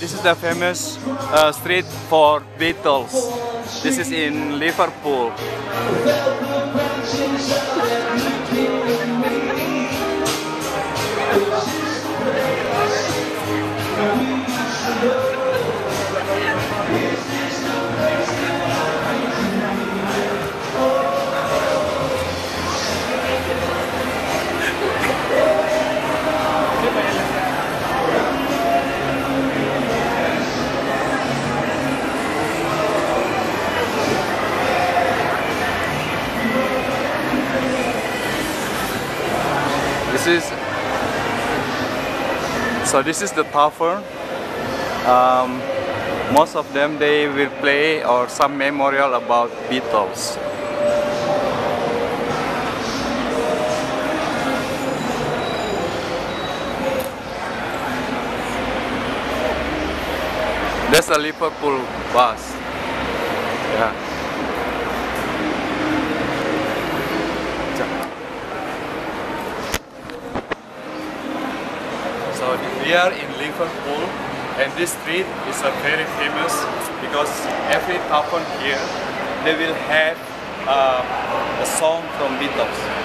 This is the famous street for Beatles. This is in Liverpool. This is the tavern. Most of them they will play or some memorial about Beatles. That's a Liverpool bus. Yeah. So we are in Liverpool, and this street is very famous because every tavern here they will have a song from Beatles.